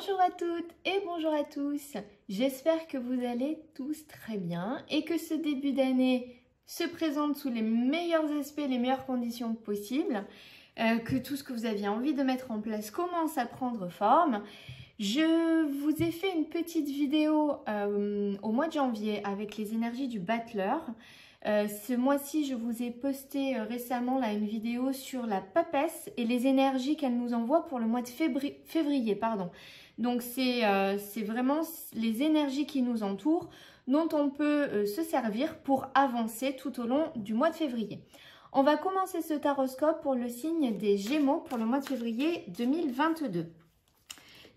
Bonjour à toutes et bonjour à tous, j'espère que vous allez tous très bien et que ce début d'année se présente sous les meilleurs aspects, les meilleures conditions possibles, que tout ce que vous aviez envie de mettre en place commence à prendre forme. Je vous ai fait une petite vidéo au mois de janvier avec les énergies du battleur. Ce mois-ci, je vous ai posté récemment là, une vidéo sur la papesse et les énergies qu'elle nous envoie pour le mois de février. Donc, c'est vraiment les énergies qui nous entourent dont on peut se servir pour avancer tout au long du mois de février. On va commencer ce taroscope pour le signe des Gémeaux pour le mois de février 2022.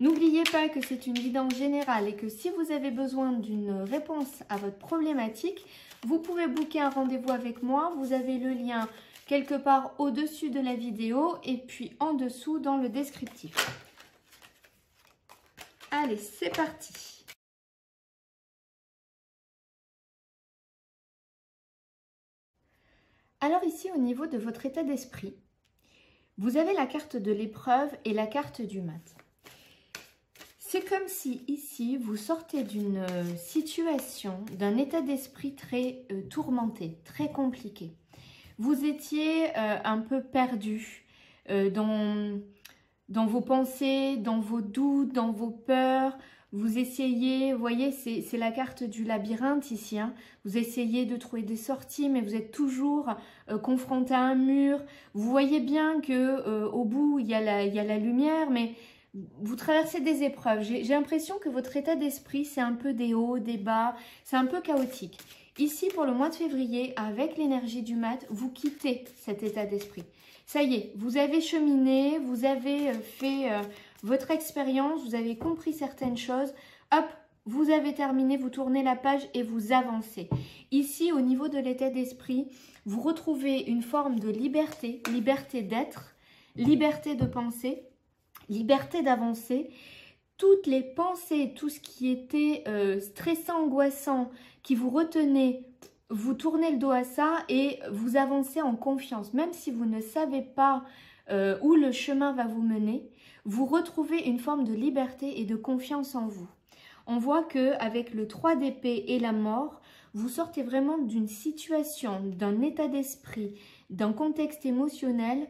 N'oubliez pas que c'est une guidance générale et que si vous avez besoin d'une réponse à votre problématique, vous pouvez booker un rendez-vous avec moi. Vous avez le lien quelque part au-dessus de la vidéo et puis en dessous dans le descriptif. Allez, c'est parti. Alors ici, au niveau de votre état d'esprit, vous avez la carte de l'épreuve et la carte du mat. C'est comme si ici, vous sortez d'une situation, d'un état d'esprit très tourmenté, très compliqué. Vous étiez un peu perdu dans vos pensées, dans vos doutes, dans vos peurs. Vous essayez, vous voyez, c'est la carte du labyrinthe ici. Hein. Vous essayez de trouver des sorties, mais vous êtes toujours confronté à un mur. Vous voyez bien qu'au bout, il y a la lumière, mais vous traversez des épreuves. J'ai l'impression que votre état d'esprit, c'est un peu des hauts, des bas, c'est un peu chaotique. Ici, pour le mois de février, avec l'énergie du mat, vous quittez cet état d'esprit. Ça y est, vous avez cheminé, vous avez fait votre expérience, vous avez compris certaines choses. Hop, vous avez terminé, vous tournez la page et vous avancez. Ici, au niveau de l'état d'esprit, vous retrouvez une forme de liberté, liberté d'être, liberté de penser, liberté d'avancer. Toutes les pensées, tout ce qui était stressant, angoissant, qui vous retenait, vous tournez le dos à ça et vous avancez en confiance. Même si vous ne savez pas où le chemin va vous mener, vous retrouvez une forme de liberté et de confiance en vous. On voit qu'avec le 3 d'épée et la mort, vous sortez vraiment d'une situation, d'un état d'esprit, d'un contexte émotionnel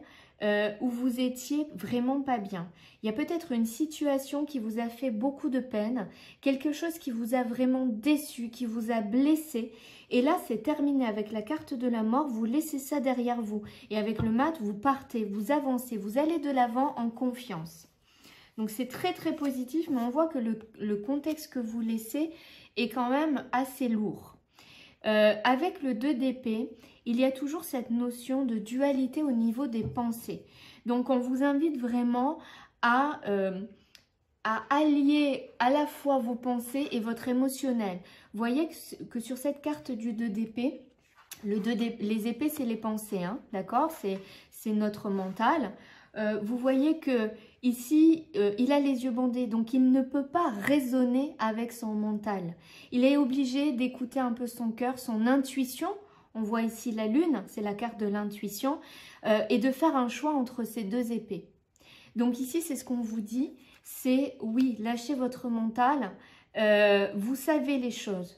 où vous étiez vraiment pas bien. Il y a peut-être une situation qui vous a fait beaucoup de peine, quelque chose qui vous a vraiment déçu, qui vous a blessé. Et là, c'est terminé avec la carte de la mort, vous laissez ça derrière vous. Et avec le mat, vous partez, vous avancez, vous allez de l'avant en confiance. Donc c'est très très positif, mais on voit que le contexte que vous laissez est quand même assez lourd. Avec le 2 d'épée, il y a toujours cette notion de dualité au niveau des pensées. Donc, on vous invite vraiment à allier à la fois vos pensées et votre émotionnel. Vous voyez que sur cette carte du 2 d'épée, les épées, c'est les pensées, hein, d'accord? C'est notre mental. Vous voyez que ici, il a les yeux bandés, donc il ne peut pas raisonner avec son mental. Il est obligé d'écouter un peu son cœur, son intuition. On voit ici la lune, c'est la carte de l'intuition, et de faire un choix entre ces deux épées. Donc ici, c'est ce qu'on vous dit, c'est oui, lâchez votre mental, vous savez les choses.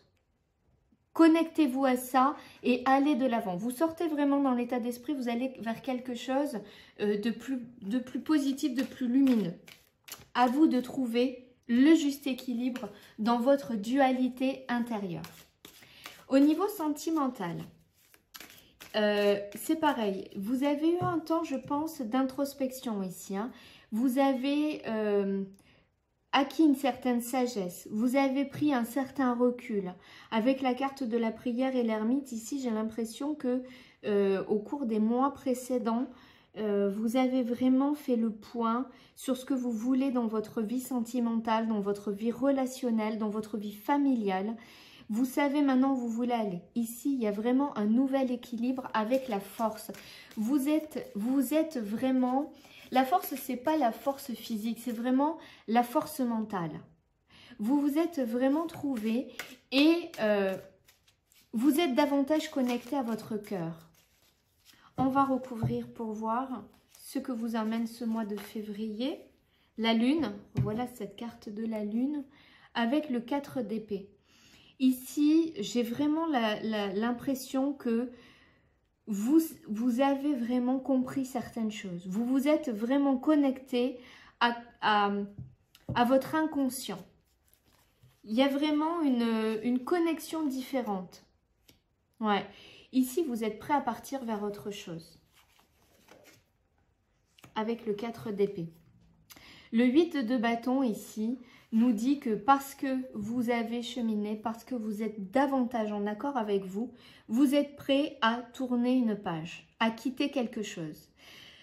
Connectez-vous à ça et allez de l'avant. Vous sortez vraiment dans l'état d'esprit, vous allez vers quelque chose de plus positif, de plus lumineux. À vous de trouver le juste équilibre dans votre dualité intérieure. Au niveau sentimental, c'est pareil. Vous avez eu un temps, je pense, d'introspection ici. Hein. Vous avez acquis une certaine sagesse, vous avez pris un certain recul. Avec la carte de la prière et l'ermite, ici, j'ai l'impression que au cours des mois précédents, vous avez vraiment fait le point sur ce que vous voulez dans votre vie sentimentale, dans votre vie relationnelle, dans votre vie familiale. Vous savez maintenant où vous voulez aller. Ici, il y a vraiment un nouvel équilibre avec la force. Vous êtes vraiment... La force, ce n'est pas la force physique, c'est vraiment la force mentale. Vous vous êtes vraiment trouvé et vous êtes davantage connecté à votre cœur. On va recouvrir pour voir ce que vous amène ce mois de février la lune, voilà cette carte de la lune, avec le 4 d'épée. Ici, j'ai vraiment l'impression que vous avez vraiment compris certaines choses. Vous vous êtes vraiment connecté à votre inconscient. Il y a vraiment une connexion différente. Ouais. Ici, vous êtes prêt à partir vers autre chose. Avec le 4 d'épée. Le 8 de bâton ici nous dit que parce que vous avez cheminé, parce que vous êtes davantage en accord avec vous, vous êtes prêt à tourner une page, à quitter quelque chose.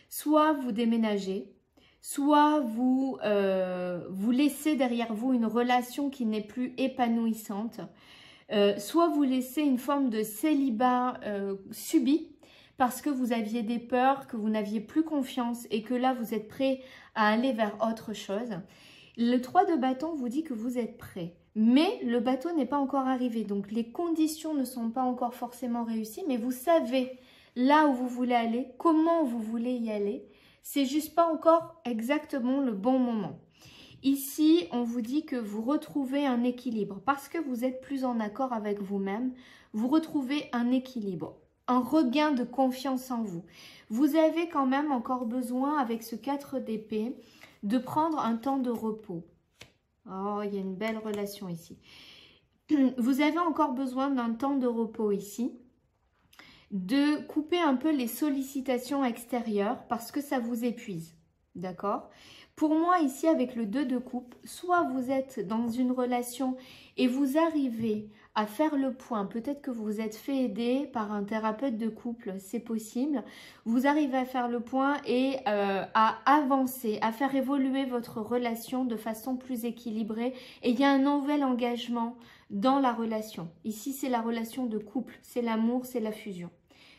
Soit vous déménagez, soit vous laissez derrière vous une relation qui n'est plus épanouissante, soit vous laissez une forme de célibat subi parce que vous aviez des peurs, que vous n'aviez plus confiance et que là vous êtes prêt à aller vers autre chose. Le 3 de bâton vous dit que vous êtes prêt, mais le bateau n'est pas encore arrivé, donc les conditions ne sont pas encore forcément réussies, mais vous savez là où vous voulez aller, comment vous voulez y aller, c'est juste pas encore exactement le bon moment. Ici, on vous dit que vous retrouvez un équilibre, parce que vous êtes plus en accord avec vous-même, vous retrouvez un équilibre, un regain de confiance en vous. Vous avez quand même encore besoin, avec ce 4 d'épée, de prendre un temps de repos. Oh, il y a une belle relation ici. Vous avez encore besoin d'un temps de repos ici, de couper un peu les sollicitations extérieures parce que ça vous épuise. D'accord ? Pour moi, ici, avec le 2 de coupe, soit vous êtes dans une relation et vous arrivez à faire le point, peut-être que vous vous êtes fait aider par un thérapeute de couple, c'est possible, vous arrivez à faire le point et à avancer, à faire évoluer votre relation de façon plus équilibrée et il y a un nouvel engagement dans la relation. Ici, c'est la relation de couple, c'est l'amour, c'est la fusion.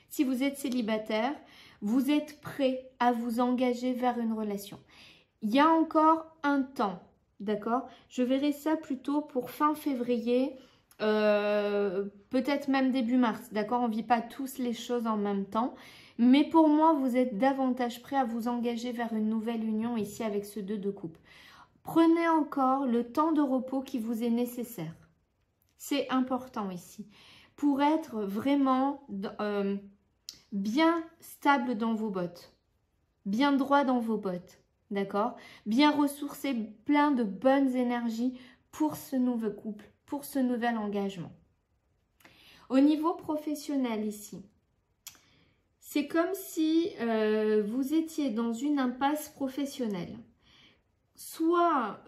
Si vous êtes célibataire, vous êtes prêt à vous engager vers une relation. Il y a encore un temps, d'accord? Je verrai ça plutôt pour fin février, peut-être même début mars, d'accord? On ne vit pas tous les choses en même temps. Mais pour moi, vous êtes davantage prêt à vous engager vers une nouvelle union ici avec ce 2 de coupe. Prenez encore le temps de repos qui vous est nécessaire. C'est important ici. Pour être vraiment bien stable dans vos bottes, bien droit dans vos bottes. D'accord? Bien ressourcer, plein de bonnes énergies pour ce nouveau couple, pour ce nouvel engagement. Au niveau professionnel ici, c'est comme si vous étiez dans une impasse professionnelle. Soit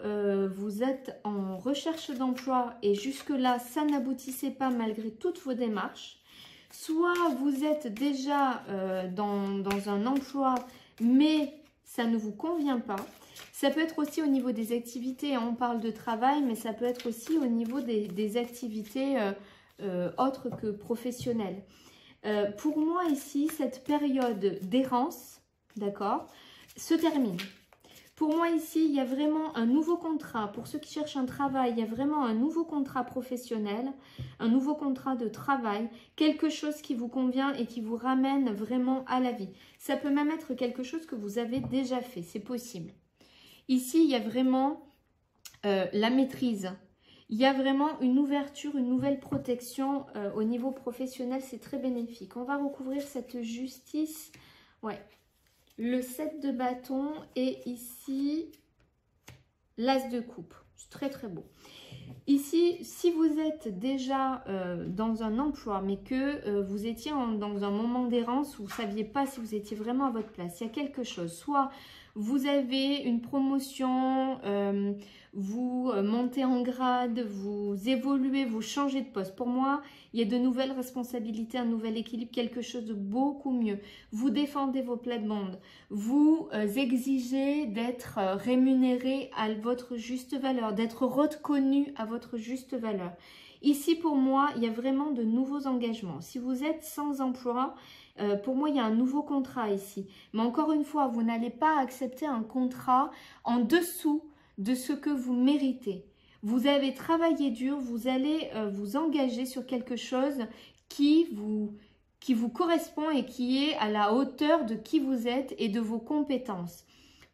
vous êtes en recherche d'emploi et jusque-là, ça n'aboutissait pas malgré toutes vos démarches. Soit vous êtes déjà dans un emploi, mais ça ne vous convient pas. Ça peut être aussi au niveau des activités, on parle de travail, mais ça peut être aussi au niveau des activités autres que professionnelles. Pour moi ici, cette période d'errance, d'accord, se termine. Pour moi ici, il y a vraiment un nouveau contrat. Pour ceux qui cherchent un travail, il y a vraiment un nouveau contrat professionnel, un nouveau contrat de travail, quelque chose qui vous convient et qui vous ramène vraiment à la vie. Ça peut même être quelque chose que vous avez déjà fait, c'est possible. Ici, il y a vraiment la maîtrise. Il y a vraiment une ouverture, une nouvelle protection au niveau professionnel, c'est très bénéfique. On va recouvrir cette justice, ouais. Le 7 de bâton et ici l'as de coupe. C'est très très beau. Ici, si vous êtes déjà dans un emploi, mais que vous étiez dans un moment d'errance où vous ne saviez pas si vous étiez vraiment à votre place, il y a quelque chose. Soit vous avez une promotion, vous montez en grade, vous évoluez, vous changez de poste. Pour moi, il y a de nouvelles responsabilités, un nouvel équilibre, quelque chose de beaucoup mieux. Vous défendez vos plates-bandes. Vous exigez d'être rémunéré à votre juste valeur, d'être reconnu à votre juste valeur. Ici, pour moi, il y a vraiment de nouveaux engagements. Si vous êtes sans emploi, pour moi, il y a un nouveau contrat ici. Mais encore une fois, vous n'allez pas accepter un contrat en dessous de ce que vous méritez. Vous avez travaillé dur, vous allez vous engager sur quelque chose qui vous correspond et qui est à la hauteur de qui vous êtes et de vos compétences.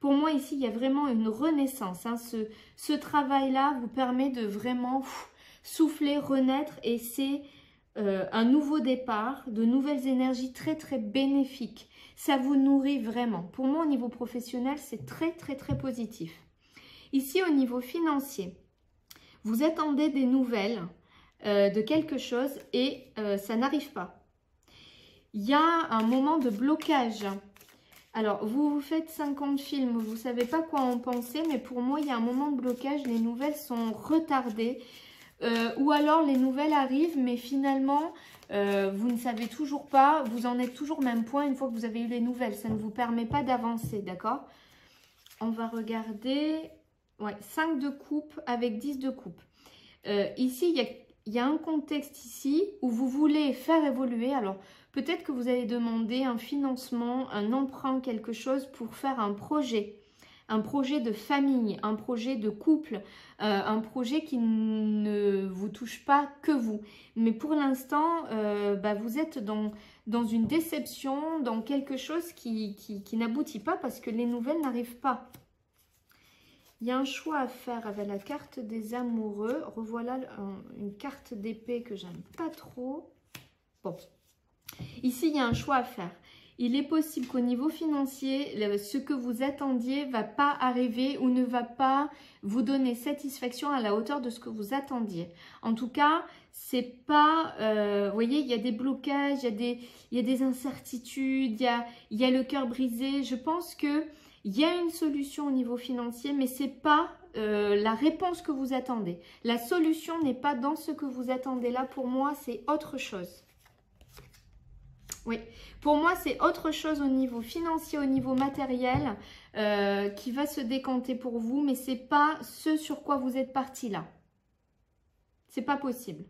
Pour moi, ici, il y a vraiment une renaissance. Hein. Ce travail-là vous permet de vraiment souffler, renaître et c'est un nouveau départ, de nouvelles énergies très, très bénéfiques. Ça vous nourrit vraiment. Pour moi, au niveau professionnel, c'est très, très, très positif. Ici, au niveau financier, vous attendez des nouvelles de quelque chose et ça n'arrive pas. Il y a un moment de blocage. Alors, vous faites 50 films, vous ne savez pas quoi en penser, mais pour moi, il y a un moment de blocage, les nouvelles sont retardées. Ou alors, les nouvelles arrivent, mais finalement, vous ne savez toujours pas, vous en êtes toujours au même point une fois que vous avez eu les nouvelles. Ça ne vous permet pas d'avancer, d'accord? On va regarder, ouais, 5 de coupe avec 10 de coupe. Ici, il y a un contexte ici où vous voulez faire évoluer. Alors, peut-être que vous allez demander un financement, un emprunt, quelque chose pour faire un projet de famille, un projet de couple, un projet qui ne vous touche pas que vous. Mais pour l'instant, vous êtes dans une déception, dans quelque chose qui n'aboutit pas parce que les nouvelles n'arrivent pas. Il y a un choix à faire avec la carte des amoureux. Revoilà une carte d'épée que j'aime pas trop. Bon, ici, il y a un choix à faire. Il est possible qu'au niveau financier, ce que vous attendiez ne va pas arriver ou ne va pas vous donner satisfaction à la hauteur de ce que vous attendiez. En tout cas, c'est pas... vous voyez, il y a des blocages, il y a des incertitudes, il y a le cœur brisé. Je pense que il y a une solution au niveau financier, mais ce n'est pas la réponse que vous attendez. La solution n'est pas dans ce que vous attendez là. Pour moi, c'est autre chose. Oui, pour moi, c'est autre chose au niveau financier, au niveau matériel qui va se décanter pour vous, mais ce n'est pas ce sur quoi vous êtes parti là. Ce n'est pas possible.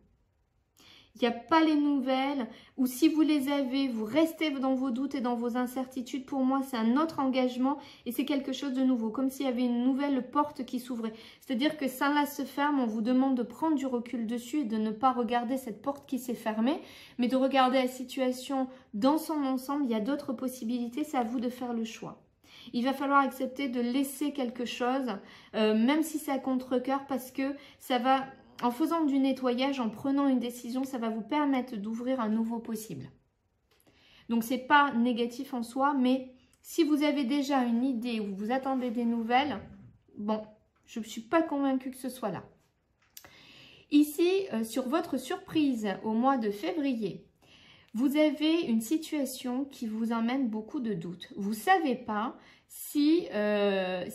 Il n'y a pas les nouvelles, ou si vous les avez, vous restez dans vos doutes et dans vos incertitudes. Pour moi, c'est un autre engagement et c'est quelque chose de nouveau, comme s'il y avait une nouvelle porte qui s'ouvrait. C'est-à-dire que ça là se ferme, on vous demande de prendre du recul dessus et de ne pas regarder cette porte qui s'est fermée, mais de regarder la situation dans son ensemble. Il y a d'autres possibilités, c'est à vous de faire le choix. Il va falloir accepter de laisser quelque chose, même si c'est à contre-cœur, parce que ça va... En faisant du nettoyage, en prenant une décision, ça va vous permettre d'ouvrir un nouveau possible. Donc, ce n'est pas négatif en soi, mais si vous avez déjà une idée ou vous attendez des nouvelles, bon, je ne suis pas convaincue que ce soit là. Ici, sur votre surprise au mois de février, vous avez une situation qui vous emmène beaucoup de doutes. Vous ne savez pas si la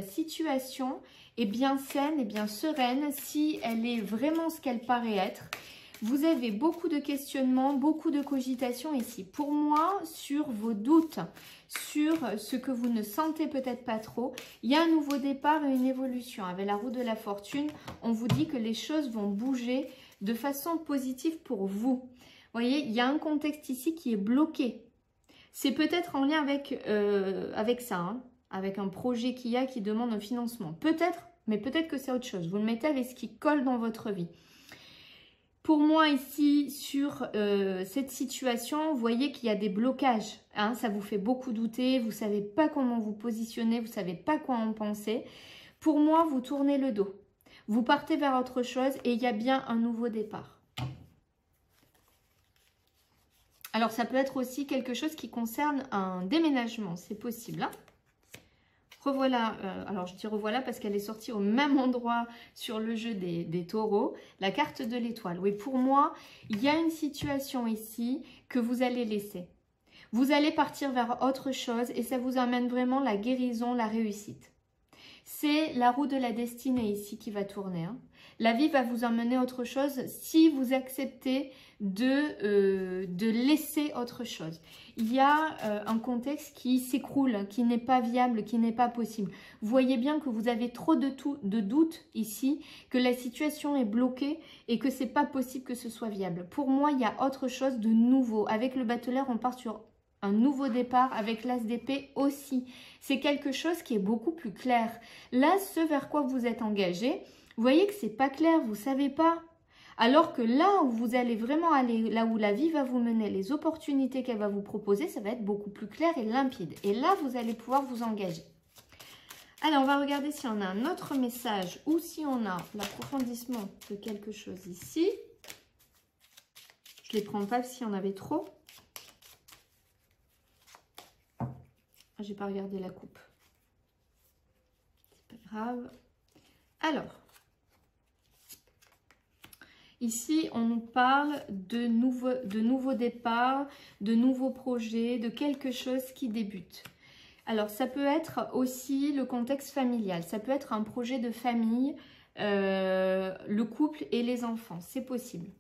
situation est bien saine et bien sereine, si elle est vraiment ce qu'elle paraît être. Vous avez beaucoup de questionnements, beaucoup de cogitations ici. Pour moi, sur vos doutes, sur ce que vous ne sentez peut-être pas trop, il y a un nouveau départ et une évolution. Avec la roue de la fortune, on vous dit que les choses vont bouger de façon positive pour vous. Vous voyez, il y a un contexte ici qui est bloqué. C'est peut-être en lien avec ça, hein, avec un projet qu'il y a qui demande un financement. Peut-être, mais peut-être que c'est autre chose. Vous le mettez avec ce qui colle dans votre vie. Pour moi, ici, sur cette situation, vous voyez qu'il y a des blocages. Hein, ça vous fait beaucoup douter, vous ne savez pas comment vous positionner, vous ne savez pas quoi en penser. Pour moi, vous tournez le dos. Vous partez vers autre chose et il y a bien un nouveau départ. Alors, ça peut être aussi quelque chose qui concerne un déménagement, c'est possible. Hein, revoilà, alors je dis revoilà parce qu'elle est sortie au même endroit sur le jeu des taureaux, la carte de l'étoile. Oui, pour moi, il y a une situation ici que vous allez laisser. Vous allez partir vers autre chose et ça vous amène vraiment la guérison, la réussite. C'est la roue de la destinée ici qui va tourner. Hein. La vie va vous emmener autre chose si vous acceptez de laisser autre chose. Il y a un contexte qui s'écroule, qui n'est pas viable, qui n'est pas possible. Vous voyez bien que vous avez trop de doutes ici, que la situation est bloquée et que ce n'est pas possible que ce soit viable. Pour moi, il y a autre chose de nouveau. Avec le battleur, on part sur un nouveau départ, avec l'as d'épée aussi. C'est quelque chose qui est beaucoup plus clair. Là, ce vers quoi vous êtes engagé, vous voyez que ce n'est pas clair, vous ne savez pas. Alors que là où vous allez vraiment aller, là où la vie va vous mener, les opportunités qu'elle va vous proposer, ça va être beaucoup plus clair et limpide. Et là, vous allez pouvoir vous engager. Allez, on va regarder si on a un autre message ou si on a l'approfondissement de quelque chose ici. Je ne les prends pas s'il y en avait trop. Je n'ai pas regardé la coupe. C'est pas grave. Alors, ici, on nous parle de nouveaux départs, de nouveaux projets, de quelque chose qui débute. Alors, ça peut être aussi le contexte familial. Ça peut être un projet de famille, le couple et les enfants. C'est possible.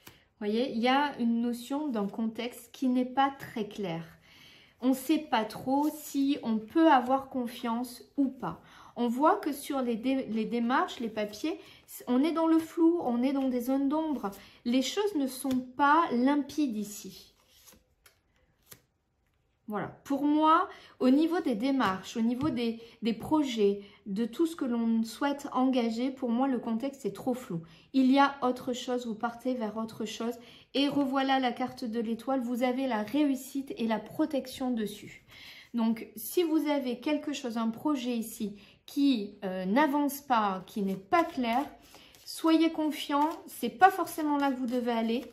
Vous voyez, il y a une notion d'un contexte qui n'est pas très clair. On ne sait pas trop si on peut avoir confiance ou pas. On voit que sur les démarches, les papiers, on est dans le flou, on est dans des zones d'ombre. Les choses ne sont pas limpides ici. Voilà, pour moi, au niveau des démarches, au niveau des projets, de tout ce que l'on souhaite engager, pour moi, le contexte est trop flou. Il y a autre chose, vous partez vers autre chose. Et revoilà la carte de l'étoile, vous avez la réussite et la protection dessus. Donc, si vous avez quelque chose, un projet ici, qui n'avance pas, qui n'est pas clair, soyez confiants, ce n'est pas forcément là que vous devez aller.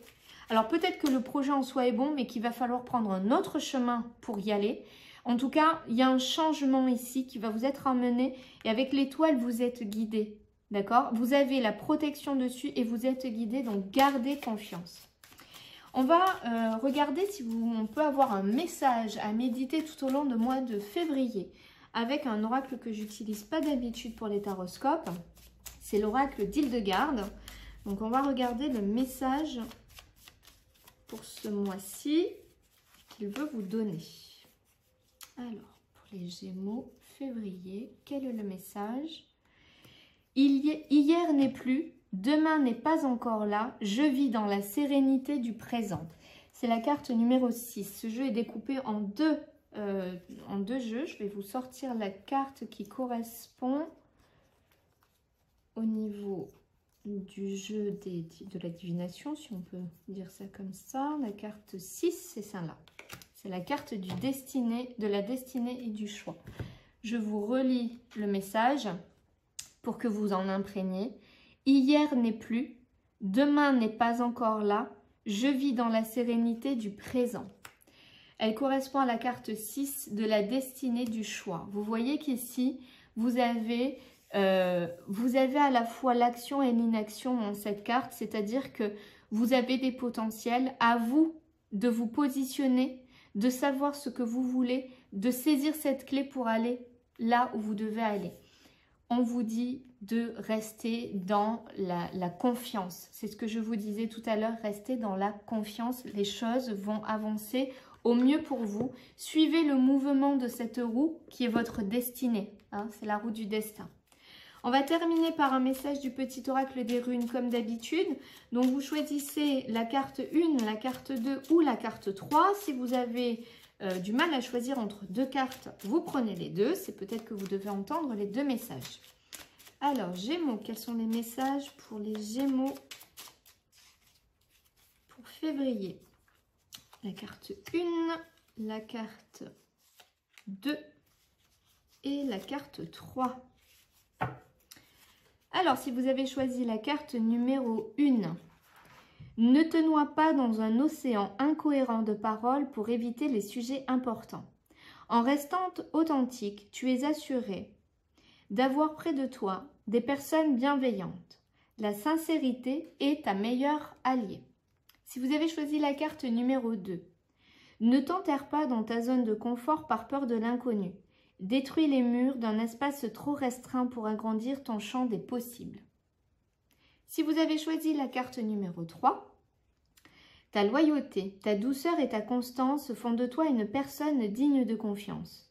Alors peut-être que le projet en soi est bon, mais qu'il va falloir prendre un autre chemin pour y aller. En tout cas, il y a un changement ici qui va vous être amené. Et avec l'étoile, vous êtes guidé. D'accord? Vous avez la protection dessus et vous êtes guidé. Donc gardez confiance. On va regarder si on peut avoir un message à méditer tout au long du mois de février. Avec un oracle que j'utilise pas d'habitude pour les taroscopes. C'est l'oracle d'Hildegarde. Donc on va regarder le message pour ce mois-ci qu'il veut vous donner. Alors, pour les Gémeaux, février, quel est le message? Hier n'est plus, demain n'est pas encore là, je vis dans la sérénité du présent. C'est la carte numéro 6. Ce jeu est découpé en deux jeux. Je vais vous sortir la carte qui correspond au niveau du jeu de la divination, si on peut dire ça comme ça. La carte 6, c'est celle-là. C'est la carte de la destinée et du choix. Je vous relis le message pour que vous en imprégniez. Hier n'est plus, demain n'est pas encore là, je vis dans la sérénité du présent. Elle correspond à la carte 6 de la destinée du choix. Vous voyez qu'ici, vous avez à la fois l'action et l'inaction dans cette carte, c'est-à-dire que vous avez des potentiels, à vous de vous positionner, de savoir ce que vous voulez, de saisir cette clé pour aller là où vous devez aller. On vous dit de rester dans la confiance. C'est ce que je vous disais tout à l'heure, restez dans la confiance. Les choses vont avancer au mieux pour vous. Suivez le mouvement de cette roue qui est votre destinée. Hein, c'est la roue du destin. On va terminer par un message du petit oracle des runes comme d'habitude. Donc vous choisissez la carte 1, la carte 2 ou la carte 3. Si vous avez du mal à choisir entre deux cartes, vous prenez les deux. C'est peut-être que vous devez entendre les deux messages. Alors, Gémeaux, quels sont les messages pour les Gémeaux pour février? La carte 1, la carte 2 et la carte 3. Alors, si vous avez choisi la carte numéro 1, ne te noie pas dans un océan incohérent de paroles pour éviter les sujets importants. En restant authentique, tu es assuré d'avoir près de toi des personnes bienveillantes. La sincérité est ta meilleure alliée. Si vous avez choisi la carte numéro 2, ne t'enterre pas dans ta zone de confort par peur de l'inconnu. Détruis les murs d'un espace trop restreint pour agrandir ton champ des possibles. Si vous avez choisi la carte numéro 3, ta loyauté, ta douceur et ta constance font de toi une personne digne de confiance.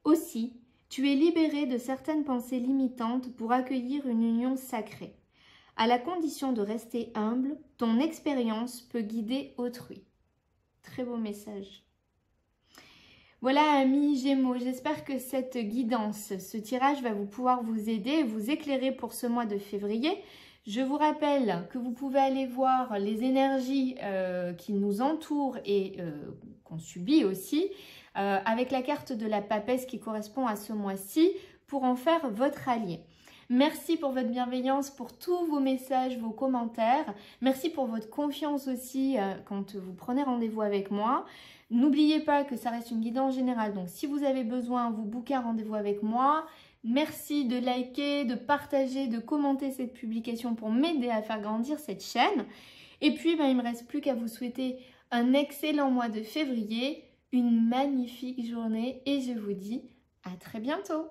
Aussi, tu es libéré de certaines pensées limitantes pour accueillir une union sacrée. À la condition de rester humble, ton expérience peut guider autrui. Très beau message. Voilà, amis Gémeaux, j'espère que cette guidance, ce tirage va pouvoir vous aider, vous éclairer pour ce mois de février. Je vous rappelle que vous pouvez aller voir les énergies qui nous entourent et qu'on subit aussi avec la carte de la papesse qui correspond à ce mois-ci pour en faire votre allié. Merci pour votre bienveillance, pour tous vos messages, vos commentaires. Merci pour votre confiance aussi quand vous prenez rendez-vous avec moi. N'oubliez pas que ça reste une guidance générale, donc si vous avez besoin, vous bookez un rendez-vous avec moi. Merci de liker, de partager, de commenter cette publication pour m'aider à faire grandir cette chaîne. Et puis, il ne me reste plus qu'à vous souhaiter un excellent mois de février, une magnifique journée et je vous dis à très bientôt.